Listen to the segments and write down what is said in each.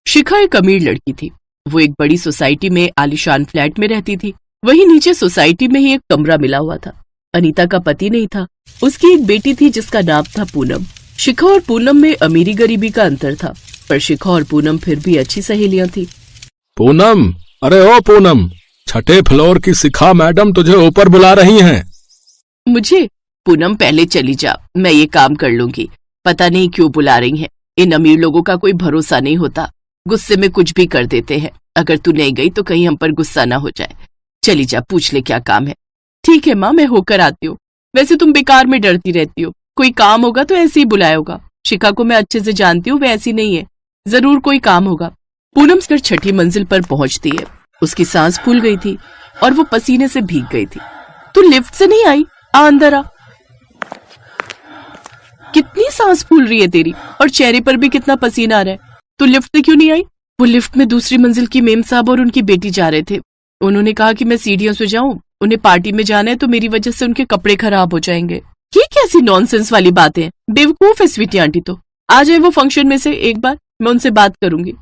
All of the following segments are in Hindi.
शिखा एक अमीर लड़की थी। वो एक बड़ी सोसाइटी में आलीशान फ्लैट में रहती थी। वहीं नीचे सोसाइटी में ही एक कमरा मिला हुआ था। अनीता का पति नहीं था। उसकी एक बेटी थी जिसका नाम था पूनम। शिखा और पूनम में अमीरी गरीबी का अंतर था, पर शिखा और पूनम फिर भी अच्छी सहेलियां थी। पूनम, अरे ओ पूनम, छठे फ्लोर की शिखा मैडम तुझे ऊपर बुला रही हैं। मुझे? पूनम पहले चली जा, मैं ये काम कर लूंगी। पता नहीं क्यों बुला रही हैं। इन अमीर लोगों का कोई भरोसा नहीं होता, गुस्से में कुछ भी कर देते हैं। अगर तू नहीं गई तो कहीं हम पर गुस्सा ना हो जाए। चली जा, पूछ ले क्या काम है। ठीक है माँ, मैं होकर आती हूँ। वैसे तुम बेकार में डरती रहती हो, कोई काम होगा तो ऐसे ही बुलाया होगा। शिखा को मैं अच्छे से जानती हूँ, वह ऐसी नहीं है, जरूर कोई काम होगा। पूनम कर छठी मंजिल पर पहुंचती है। उसकी सांस फूल गई थी और वो पसीने से भीग गई थी। तू लिफ्ट से नहीं आई? आ अंदर आ। कितनी सांस फूल रही है तेरी, और चेहरे पर भी कितना पसीना आ रहा है। तू लिफ्ट से क्यों नहीं आई? वो लिफ्ट में दूसरी मंजिल की मेम साहब और उनकी बेटी जा रहे थे। उन्होंने कहा कि मैं सीढ़ियों से जाऊं, उन्हें पार्टी में जाना है तो मेरी वजह से उनके कपड़े खराब हो जाएंगे। ये कैसी नॉनसेंस वाली बातें हैं? बेवकूफ है स्वीटी आंटी तो। आ जाए वो फंक्शन में से एक बार, मैं उनसे बात करूंगी।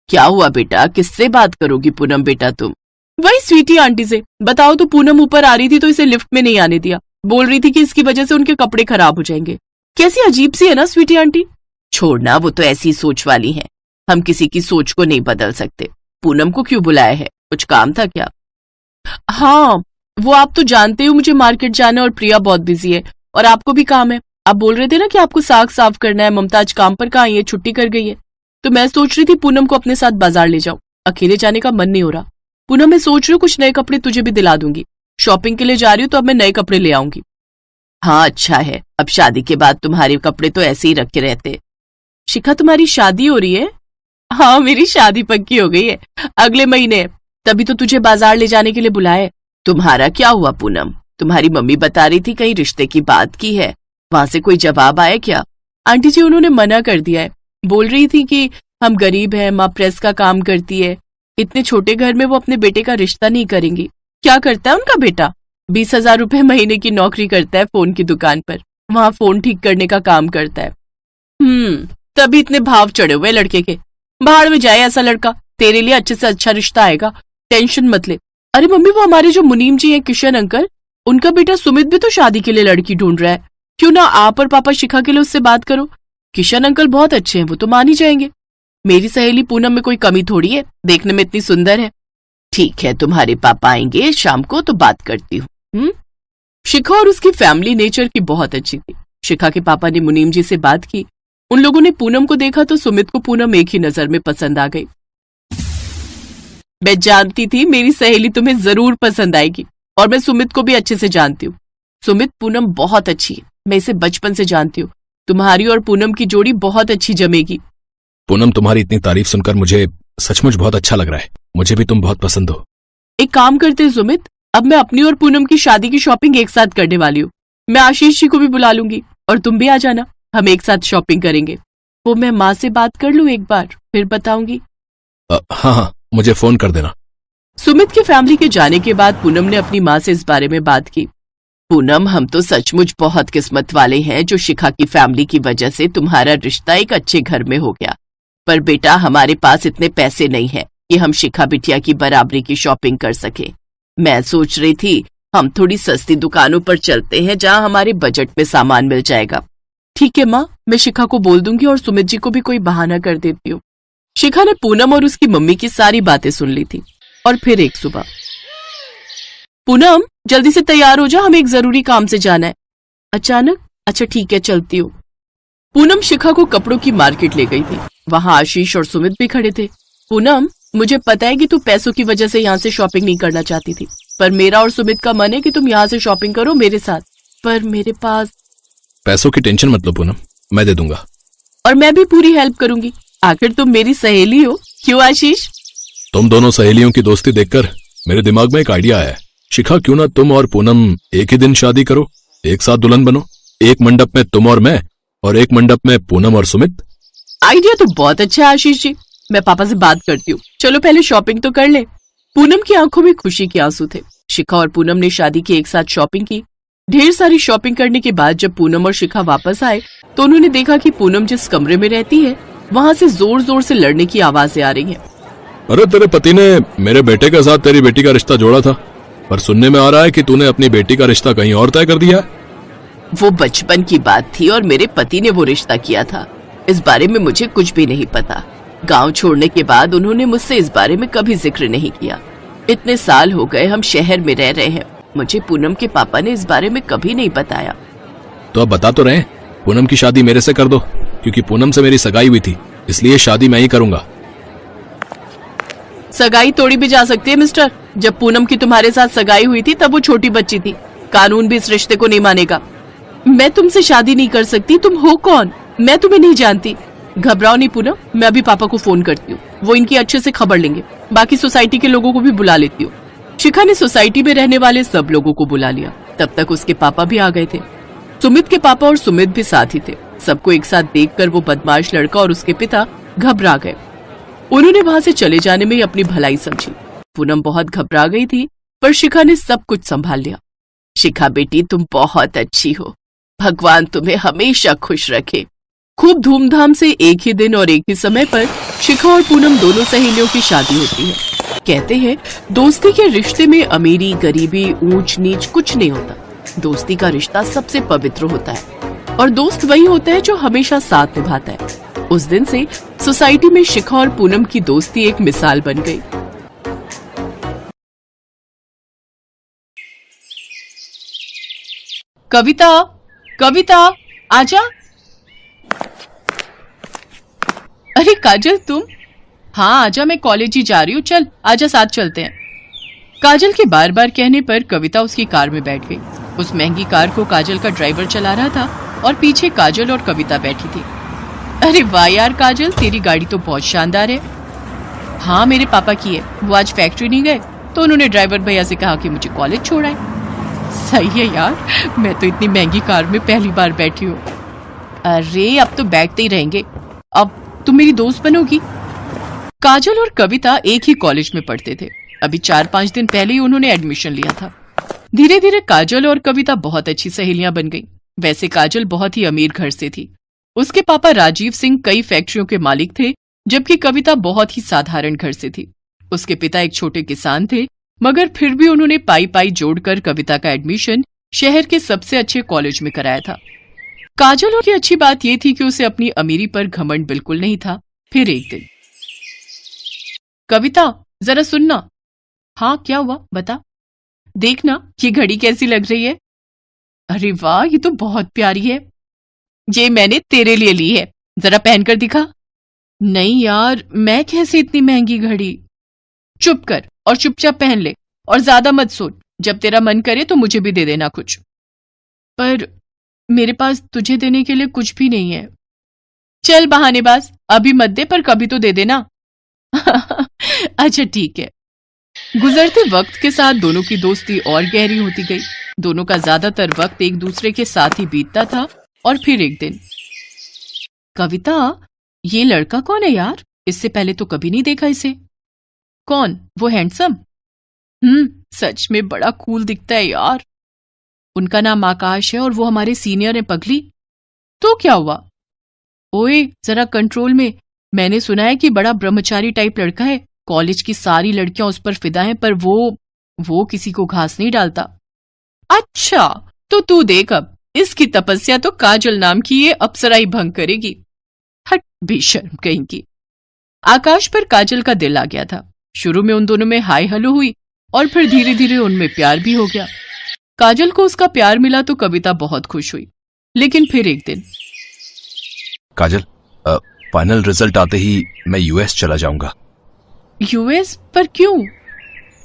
क्या हुआ बेटा, किससे बात करोगी पूनम बेटा तुम? वही स्वीटी आंटी से। बताओ तो, पूनम ऊपर आ रही थी तो इसे लिफ्ट में नहीं आने दिया। बोल रही थी कि इसकी वजह से उनके कपड़े खराब हो जाएंगे। कैसी अजीब सी है ना स्वीटी आंटी। छोड़ना, वो तो ऐसी सोच वाली है, हम किसी की सोच को नहीं बदल सकते। पूनम को क्यों बुलाया है, कुछ काम था क्या? हाँ, वो आप तो जानते हो मुझे मार्केट जाना और प्रिया बहुत बिजी है और आपको भी काम है। आप बोल रहे थे ना कि आपको साग साफ करना है। ममता आज काम पर कहाँ है, छुट्टी कर गई है। तो मैं सोच रही थी पूनम को अपने साथ बाजार ले जाऊं। अकेले जाने का मन नहीं हो रहा। पूनम, मैं सोच रही हूँ कुछ नए कपड़े तुझे भी दिला दूंगी। शॉपिंग के लिए जा रही हूँ तो अब मैं नए कपड़े ले आऊंगी। हाँ अच्छा है, अब शादी के बाद तुम्हारे कपड़े तो ऐसे ही रखे रहते। शिखा, तुम्हारी शादी हो रही है? हाँ, मेरी शादी पक्की हो गई है, अगले महीने। तभी तो तुझे बाजार ले जाने के लिए बुलाया है। तुम्हारा क्या हुआ पूनम? तुम्हारी मम्मी बता रही थी कहीं रिश्ते की बात की है, वहां से कोई जवाब आया क्या? आंटी जी, उन्होंने मना कर दिया है। बोल रही थी कि हम गरीब हैं, माँ प्रेस का काम करती है, इतने छोटे घर में वो अपने बेटे का रिश्ता नहीं करेंगी। क्या करता है उनका बेटा? 20,000 रुपए महीने की नौकरी करता है फोन की दुकान पर, वहां फोन ठीक करने का काम करता है। तभी इतने भाव चढ़े हुए लड़के के। बाहर में जाए ऐसा लड़का, तेरे लिए अच्छे से अच्छा रिश्ता आएगा, टेंशन मत ले। अरे मम्मी, वो हमारे जो मुनीम जी हैं किशन अंकल, उनका बेटा सुमित भी तो शादी के लिए लड़की ढूंढ रहा है। क्यों ना आप और पापा शिखा के लिए उससे बात करो। किशन अंकल बहुत अच्छे हैं, वो तो मान ही जाएंगे। मेरी सहेली पूनम में कोई कमी थोड़ी है, देखने में इतनी सुंदर है। ठीक है, तुम्हारे पापा आएंगे शाम को तो बात करती हूँ। शिखा और उसकी फैमिली नेचर की बहुत अच्छी थी। शिखा के पापा ने मुनीम जी से बात की। उन लोगों ने पूनम को देखा तो सुमित को पूनम एक ही नजर में पसंद आ गई। मैं जानती थी मेरी सहेली तुम्हें जरूर पसंद आएगी, और मैं सुमित को भी अच्छे से जानती हूँ। सुमित, पूनम बहुत अच्छी है, मैं इसे बचपन से जानती हूँ। तुम्हारी और पूनम की जोड़ी बहुत अच्छी जमेगी। पूनम, तुम्हारी इतनी तारीफ सुनकर मुझे सचमुच बहुत अच्छा लग रहा है। मुझे भी तुम बहुत पसंद हो। एक काम करते हैं सुमित, अब मैं अपनी और पूनम की शादी की शॉपिंग एक साथ करने वाली हूँ। मैं आशीष जी को भी बुला लूंगी और तुम भी आ जाना, हम एक साथ शॉपिंग करेंगे। वो मैं माँ से बात कर लूँ एक बार, फिर बताऊंगी। हाँ, मुझे फोन कर देना। सुमित की फैमिली के जाने के बाद पूनम ने अपनी माँ से इस बारे में बात की। पूनम, हम तो सचमुच बहुत किस्मत वाले हैं जो शिखा की फैमिली की वजह से तुम्हारा रिश्ता एक अच्छे घर में हो गया। पर बेटा, हमारे पास इतने पैसे नहीं है कि हम शिखा बिटिया की बराबरी की शॉपिंग कर सके। मैं सोच रही थी हम थोड़ी सस्ती दुकानों पर चलते हैं जहाँ हमारे बजट में सामान मिल जाएगा। ठीक है माँ, मैं शिखा को बोल दूंगी और सुमित जी को भी कोई बहाना कर देती हूँ। शिखा ने पूनम और उसकी मम्मी की सारी बातें सुन ली थी। और फिर एक सुबह, पूनम जल्दी से तैयार हो जा, हमें एक जरूरी काम से जाना है। अचानक? अच्छा ठीक है, चलती हूँ। पूनम शिखा को कपड़ों की मार्केट ले गई थी। वहां आशीष और सुमित भी खड़े थे। पूनम, मुझे पता है कि तू पैसों की वजह से यहाँ से शॉपिंग नहीं करना चाहती थी, पर मेरा और सुमित का मन है कि तुम यहाँ से शॉपिंग करो मेरे साथ। पर मेरे पास पैसों की टेंशन मत लो पूनम, मैं दे दूंगा। और मैं भी पूरी हेल्प करूंगी, आखिर तुम मेरी सहेली हो। क्यों आशीष? तुम दोनों सहेलियों की दोस्ती देखकर मेरे दिमाग में एक आइडिया आया है। शिखा, क्यों ना तुम और पूनम एक ही दिन शादी करो, एक साथ दुल्हन बनो। एक मंडप में तुम और मैं, और एक मंडप में पूनम और सुमित। आइडिया तो बहुत अच्छा है आशीष जी, मैं पापा से बात करती हूँ। चलो पहले शॉपिंग तो कर ले। पूनम की आंखों में खुशी के आंसू थे। शिखा और पूनम ने शादी की एक साथ शॉपिंग की। ढेर सारी शॉपिंग करने के बाद जब पूनम और शिखा वापस आए तो उन्होंने देखा कि पूनम जिस कमरे में रहती है वहाँ से जोर जोर से लड़ने की आवाजें आ रही हैं। अरे तेरे पति ने मेरे बेटे के साथ तेरी बेटी का रिश्ता जोड़ा था, पर सुनने में आ रहा है कि तूने अपनी बेटी का रिश्ता कहीं और तय कर दिया है। वो बचपन की बात थी और मेरे पति ने वो रिश्ता किया था। इस बारे में मुझे कुछ भी नहीं पता। गांव छोड़ने के बाद उन्होंने मुझसे इस बारे में कभी जिक्र नहीं किया। इतने साल हो गए हम शहर में रह रहे हैं, मुझे पूनम के पापा ने इस बारे में कभी नहीं बताया। तो अब बता तो रहे, पूनम की शादी मेरे से कर दो, क्योंकि पूनम से मेरी सगाई हुई थी, इसलिए शादी मैं ही करूंगा। सगाई तोड़ी भी जा सकती है मिस्टर। जब पूनम की तुम्हारे साथ सगाई हुई थी तब वो छोटी बच्ची थी। कानून भी इस रिश्ते को नहीं मानेगा। मैं तुमसे शादी नहीं कर सकती। तुम हो कौन? मैं तुम्हें नहीं जानती। घबराओ नहीं पूनम, मैं अभी पापा को फोन करती हूँ, वो इनकी अच्छे से खबर लेंगे। बाकी सोसाइटी के लोगों को भी बुला लेती हूँ। शिखा ने सोसाइटी में रहने वाले सब लोगों को बुला लिया। तब तक उसके पापा भी आ गए थे। सुमित के पापा और सुमित भी साथ ही थे। सबको एक साथ देखकर वो बदमाश लड़का और उसके पिता घबरा गए। उन्होंने वहां से चले जाने में अपनी भलाई समझी। पूनम बहुत घबरा गई थी, पर शिखा ने सब कुछ संभाल लिया। शिखा बेटी, तुम बहुत अच्छी हो। भगवान तुम्हें हमेशा खुश रखे। खूब धूमधाम से एक ही दिन और एक ही समय पर शिखा और पूनम दोनों सहेलियों की शादी होती है। कहते हैं दोस्ती के रिश्ते में अमीरी गरीबी ऊंच नीच कुछ नहीं होता। दोस्ती का रिश्ता सबसे पवित्र होता है और दोस्त वही होता है जो हमेशा साथ निभाता है। उस दिन से सोसाइटी में शिखा और पूनम की दोस्ती एक मिसाल बन गई। कविता, कविता आजा। अरे काजल तुम? हाँ आजा, मैं कॉलेज ही जा रही हूँ, चल आजा साथ चलते हैं। काजल के बार बार कहने पर कविता उसकी कार में बैठ गई। उस महंगी कार को काजल का ड्राइवर चला रहा था और पीछे काजल और कविता बैठी थी। अरे वाह यार काजल, तेरी गाड़ी तो बहुत शानदार है। हाँ मेरे पापा की है, वो आज फैक्ट्री नहीं गए तो उन्होंने ड्राइवर भैया से कहा कि मुझे कॉलेज छोड़ाए। सही है यार, मैं तो इतनी महंगी कार में पहली बार बैठी हूँ। अरे अब तो बैठते ही रहेंगे, अब तुम मेरी दोस्त बनोगी। काजल और कविता एक ही कॉलेज में पढ़ते थे। अभी 4-5 दिन पहले ही उन्होंने एडमिशन लिया था। धीरे धीरे काजल और कविता बहुत अच्छी सहेलियां बन गईं। वैसे काजल बहुत ही अमीर घर से थी। उसके पापा राजीव सिंह कई फैक्ट्रियों के मालिक थे, जबकि कविता बहुत ही साधारण घर से थी। उसके पिता एक छोटे किसान थे, मगर फिर भी उन्होंने पाई पाई जोड़कर कविता का एडमिशन शहर के सबसे अच्छे कॉलेज में कराया था। काजल की अच्छी बात यह थी कि उसे अपनी अमीरी पर घमंड बिल्कुल नहीं था। फिर एक दिन, कविता जरा सुनना। हाँ क्या हुआ, बता। देखना ये घड़ी कैसी लग रही है। अरे वाह, ये तो बहुत प्यारी है। ये मैंने तेरे लिए ली है, जरा पहनकर दिखा। नहीं यार, मैं कैसे इतनी महंगी घड़ी। चुप कर और चुपचाप पहन ले और ज्यादा मत सोच। जब तेरा मन करे तो मुझे भी दे देना कुछ। पर मेरे पास तुझे देने के लिए कुछ भी नहीं है। चल बहानेबाज, अभी मत दे पर कभी तो दे देना। अच्छा ठीक है। गुजरते वक्त के साथ दोनों की दोस्ती और गहरी होती गई। दोनों का ज्यादातर वक्त एक दूसरे के साथ ही बीतता था। और फिर एक दिन, कविता ये लड़का कौन है यार? इससे पहले तो कभी नहीं देखा इसे। कौन? वो हैंडसम? सच में बड़ा कूल दिखता है यार। उनका नाम आकाश है और वो हमारे सीनियर है पगली। तो क्या हुआ? ओए जरा कंट्रोल में। मैंने सुना है कि बड़ा ब्रह्मचारी टाइप लड़का है। कॉलेज की सारी लड़कियां उस पर फिदा हैं, पर वो किसी को घास नहीं डालता। अच्छा तो तू देख, अब इसकी तपस्या तो काजल नाम की ये अप्सरा ही भंग करेगी। हट बेशर्म कहीं की। आकाश पर काजल का दिल आ गया था। शुरू में उन दोनों में हाय हलो हुई और फिर धीरे धीरे उनमें प्यार भी हो गया। काजल को उसका प्यार मिला तो कविता बहुत खुश हुई। लेकिन फिर एक दिन, काजल, फाइनल रिजल्ट आते ही मैं यूएस चला जाऊंगा। यूएस? पर क्यों?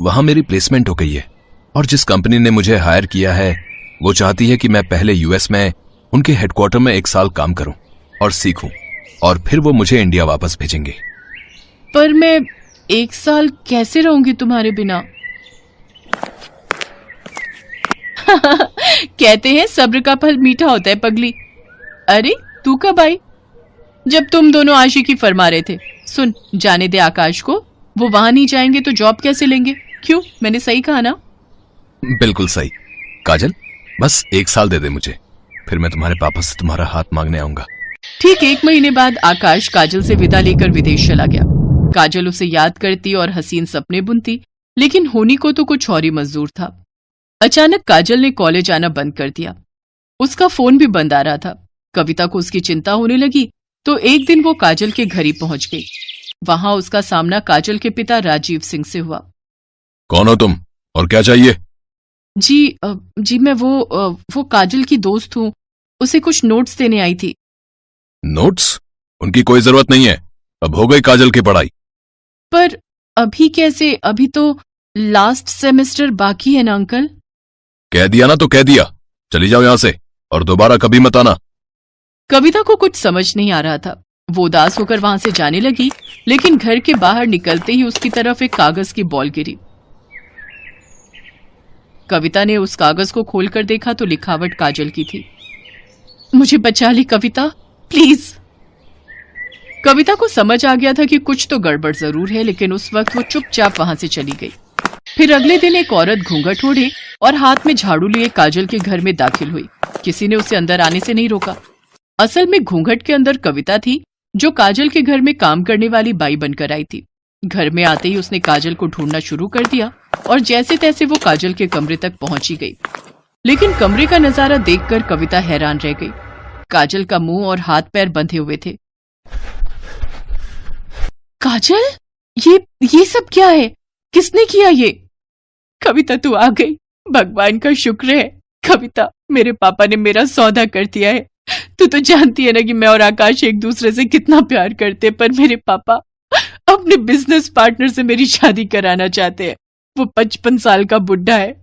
वहां मेरी प्लेसमेंट हो गई है और जिस कंपनी ने मुझे हायर किया है वो चाहती है कि मैं पहले यूएस में उनके हेडक्वार्टर में 1 साल काम करूं और सीखूं, और फिर वो मुझे इंडिया वापस भेजेंगे। पर मैं 1 साल कैसे रहूंगी तुम्हारे बिना? कहते हैं सब्र का फल मीठा होता है पगली। अरे तू कब आई? जब तुम दोनों आशिकी फरमा रहे थे। सुन, जाने दे आकाश को। वो वहां नहीं जाएंगे तो जॉब कैसे लेंगे? क्यों, मैंने सही कहा ना? बिल्कुल सही। काजल बस 1 साल दे दे मुझे, फिर मैं तुम्हारे पापा से तुम्हारा हाथ मांगने आऊंगा। ठीक 1 महीने बाद आकाश काजल से विदा लेकर विदेश चला गया। काजल उसे याद करती और हसीन सपने बुनती, लेकिन होनी को तो कुछ और ही मंजूर था। अचानक काजल ने कॉलेज आना बंद कर दिया। उसका फोन भी बंद आ रहा था। कविता को उसकी चिंता होने लगी तो एक दिन वो काजल के घर ही पहुंच गई। वहां उसका सामना काजल के पिता राजीव सिंह से हुआ। कौन हो तुम और क्या चाहिए? जी मैं वो काजल की दोस्त हूँ, उसे कुछ नोट्स देने आई थी। नोट्स? उनकी कोई जरूरत नहीं है, अब हो गई काजल की पढ़ाई। पर अभी कैसे? अभी तो लास्ट सेमेस्टर बाकी है ना अंकल। कह दिया ना तो कह दिया, चली जाओ यहां से और दोबारा कभी मत आना। कविता को कुछ समझ नहीं आ रहा था। वो उदास होकर वहां से जाने लगी, लेकिन घर के बाहर निकलते ही उसकी तरफ एक कागज की बॉल गिरी। कविता ने उस कागज को खोलकर देखा तो लिखावट काजल की थी। मुझे बचा ली कविता, प्लीज। कविता को समझ आ गया था कि कुछ तो गड़बड़ जरूर है, लेकिन उस वक्त वो चुपचाप वहां से चली गई। फिर अगले दिन एक औरत घूंघट ओढ़े और हाथ में झाड़ू लिए काजल के घर में दाखिल हुई। किसी ने उसे अंदर आने से नहीं रोका। असल में घूंघट के अंदर कविता थी, जो काजल के घर में काम करने वाली बाई बनकर आई थी। घर में आते ही उसने काजल को ढूंढना शुरू कर दिया और जैसे तैसे वो काजल के कमरे तक पहुंची गई। लेकिन कमरे का नजारा देखकर कविता हैरान रह गई। काजल का मुंह और हाथ पैर बंधे हुए थे। काजल, ये सब क्या है? किसने किया ये? कविता तू आ गई, भगवान का शुक्र है। कविता, मेरे पापा ने मेरा सौदा कर दिया है। तू तो जानती है ना कि मैं और आकाश एक दूसरे से कितना प्यार करते, पर मेरे पापा अपने बिजनेस पार्टनर से मेरी शादी कराना चाहते हैं। वो 55 साल का बुढ़ा है।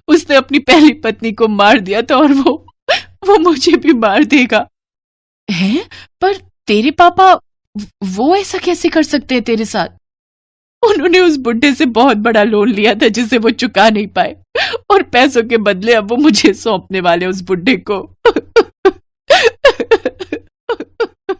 उसने अपनी पहली पत्नी को मार दिया था और वो मुझे भी मार देगा। हैं? पर तेरे पापा वो ऐसा कैसे कर सकते हैं तेरे साथ? उन्होंने उस बुढ़े से बहुत बड़ा लोन लिया था जिसे वो चुका नहीं पाए, और पैसों के बदले अब वो मुझे सौंपने वाले उस बुढ़े को।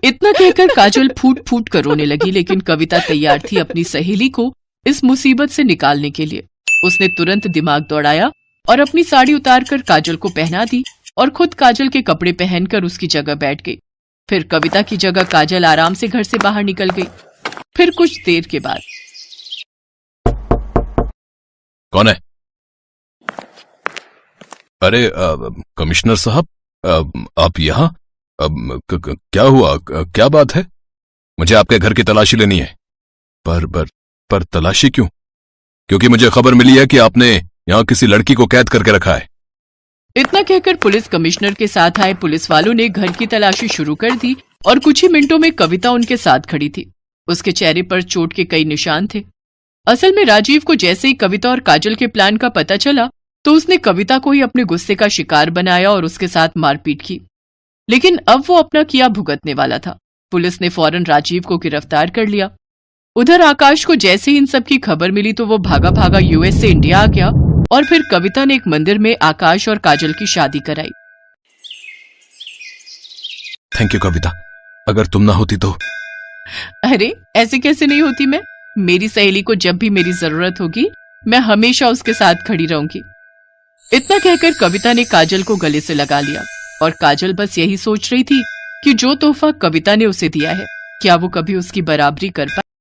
इतना कहकर काजल फूट फूट कर रोने लगी, लेकिन कविता तैयार थी अपनी सहेली को इस मुसीबत से निकालने के लिए। उसने तुरंत दिमाग दौड़ाया और अपनी साड़ी उतारकर काजल को पहना दी और खुद काजल के कपड़े पहनकर उसकी जगह बैठ गई। फिर कविता की जगह काजल आराम से घर से बाहर निकल गई। फिर कुछ देर के बाद, कौन है? अरे कमिश्नर साहब, आप यहाँ? क्या हुआ? क्या बात है? मुझे आपके घर की तलाशी लेनी है। पर तलाशी क्यों? क्योंकि मुझे खबर मिली है कि आपने यहाँ किसी लड़की को कैद करके रखा है। इतना कहकर पुलिस कमिश्नर के साथ आए पुलिस वालों ने घर की तलाशी शुरू कर दी और कुछ ही मिनटों में कविता उनके साथ खड़ी थी। उसके चेहरे पर चोट के कई निशान थे। असल में राजीव को जैसे ही कविता और काजल के प्लान का पता चला तो उसने कविता को ही अपने गुस्से का शिकार बनाया और उसके साथ मारपीट की। लेकिन अब वो अपना किया भुगतने वाला था। पुलिस ने फौरन राजीव को गिरफ्तार कर लिया। उधर आकाश को जैसे ही इन सब की खबर मिली तो वो भागा भागा यूएस से इंडिया आ गया और फिर कविता ने एक मंदिर में आकाश और काजल की शादी कराई। थैंक यू कविता, अगर तुम ना होती तो। अरे ऐसे कैसे नहीं होती मैं? मेरी सहेली को जब भी मेरी जरूरत होगी मैं हमेशा उसके साथ खड़ी रहूंगी। इतना कहकर कविता ने काजल को गले से लगा लिया और काजल बस यही सोच रही थी कि जो तोहफा कविता ने उसे दिया है क्या वो कभी उसकी बराबरी कर पाए।